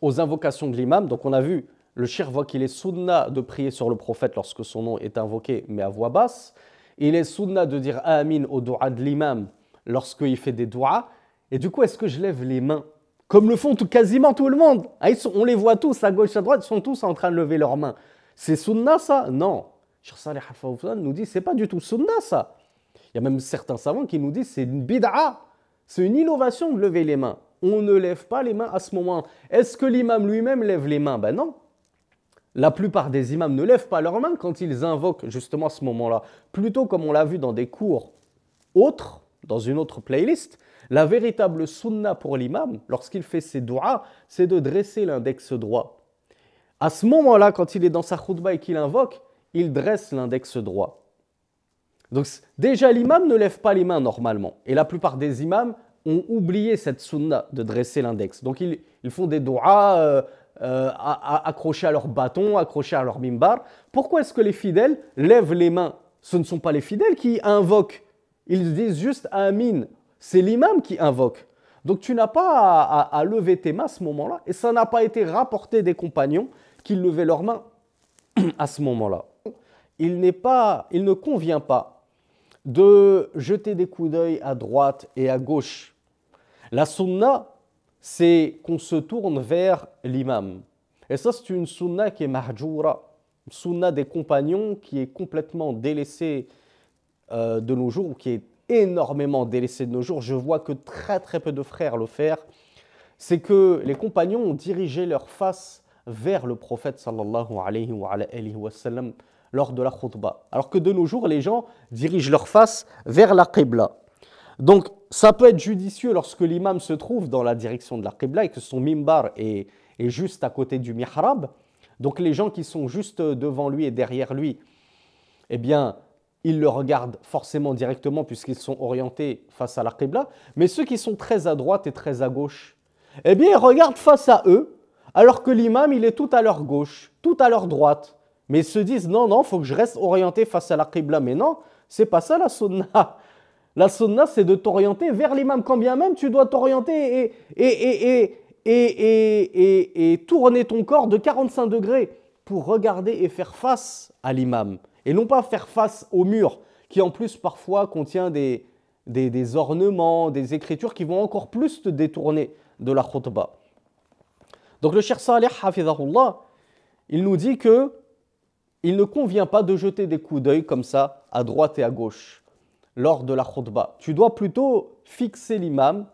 aux invocations de l'imam. Donc on a vu, le cheikh voit qu'il est sunna de prier sur le prophète lorsque son nom est invoqué, mais à voix basse. Il est sunna de dire amin au doua de l'imam lorsqu'il fait des douas. Et du coup, est-ce que je lève les mains comme le font quasiment tout le monde? On les voit tous à gauche, à droite, ils sont tous en train de lever leurs mains. C'est sunna ça? Non. Cheikh Salih Al-Fawzan nous dit c'est pas du tout sunna ça. Il y a même certains savants qui nous disent c'est une bid'a, c'est une innovation de lever les mains. On ne lève pas les mains à ce moment. Est-ce que l'imam lui-même lève les mains? Ben non. La plupart des imams ne lèvent pas leurs mains quand ils invoquent justement à ce moment-là. Plutôt comme on l'a vu dans des cours autres, dans une autre playlist, la véritable sunna pour l'imam, lorsqu'il fait ses douas, c'est de dresser l'index droit. À ce moment-là, quand il est dans sa khutba et qu'il invoque, il dresse l'index droit. Donc déjà, l'imam ne lève pas les mains normalement. Et la plupart des imams ont oublié cette sunna de dresser l'index. Donc ils font des doigts accrochés à leur bâton, accrochés à leur mimbar. Pourquoi est-ce que les fidèles lèvent les mains? Ce ne sont pas les fidèles qui invoquent. Ils disent juste amin. C'est l'imam qui invoque. Donc tu n'as pas à lever tes mains à ce moment-là. Et ça n'a pas été rapporté des compagnons qui levaient leurs mains à ce moment-là. Il ne convient pas de jeter des coups d'œil à droite et à gauche. La sunna, c'est qu'on se tourne vers l'imam. Et ça, c'est une sunna qui est mahjoura, une sunna des compagnons qui est complètement délaissée de nos jours, ou qui est énormément délaissée de nos jours. Je vois que très très peu de frères le faire. C'est que les compagnons ont dirigé leur face vers le prophète sallallahu alayhi wa sallam lors de la khutbah. Alors que de nos jours, les gens dirigent leur face vers la qibla. Donc, ça peut être judicieux lorsque l'imam se trouve dans la direction de la qibla et que son mimbar est juste à côté du mihrab. Donc, les gens qui sont juste devant lui et derrière lui, eh bien, ils le regardent forcément directement puisqu'ils sont orientés face à la qibla. Mais ceux qui sont très à droite et très à gauche, eh bien, ils regardent face à eux, alors que l'imam, il est tout à leur gauche, tout à leur droite. Mais ils se disent, non, non, il faut que je reste orienté face à la qibla. Mais non, c'est pas ça la sunna. La sunna, c'est de t'orienter vers l'imam. Quand bien même, tu dois t'orienter et tourner ton corps de 45 degrés pour regarder et faire face à l'imam. Et non pas faire face au mur, qui en plus parfois contient des ornements, des écritures qui vont encore plus te détourner de la khutbah. Donc le Cheikh Salih, hafidhahullah, il nous dit que il ne convient pas de jeter des coups d'œil comme ça à droite et à gauche lors de la khutbah. Tu dois plutôt fixer l'imam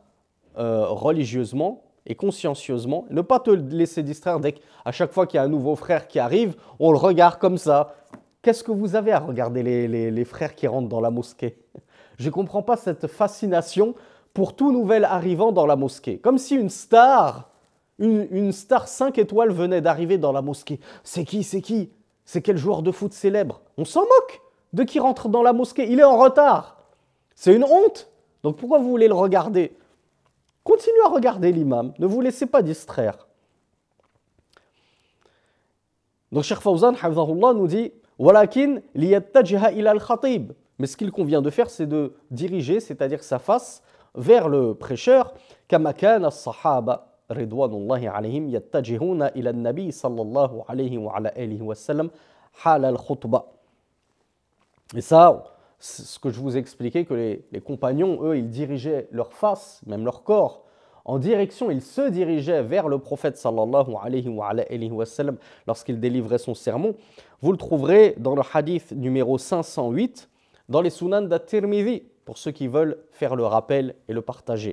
religieusement et consciencieusement, ne pas te laisser distraire dès qu'à chaque fois qu'il y a un nouveau frère qui arrive, on le regarde comme ça. Qu'est-ce que vous avez à regarder les frères qui rentrent dans la mosquée? Je ne comprends pas cette fascination pour tout nouvel arrivant dans la mosquée. Comme si une star 5 étoiles venait d'arriver dans la mosquée. C'est qui? C'est qui? C'est quel joueur de foot célèbre? On s'en moque de qui rentre dans la mosquée. Il est en retard. C'est une honte. Donc pourquoi vous voulez le regarder? Continuez à regarder l'imam. Ne vous laissez pas distraire. Donc Cheikh Fawzan, hafidhahullah, nous dit walakin liyattajiha ila al-khatib. Mais ce qu'il convient de faire, c'est de diriger, c'est-à-dire sa face, vers le prêcheur, kama kana as-sahaba ridwanullahi alayhim yattajihuna ila an-nabi sallallahu alayhi wa ala alihi wa sallam hal al-khutbah. Et ça, c'est ce que je vous ai expliqué, que les compagnons, eux, ils dirigeaient leur face, même leur corps, en direction, ils se dirigeaient vers le prophète sallallahu alayhi wa sallam lorsqu'il délivrait son sermon. Vous le trouverez dans le hadith numéro 508, dans les Sunan d'At-Tirmidhi, pour ceux qui veulent faire le rappel et le partager.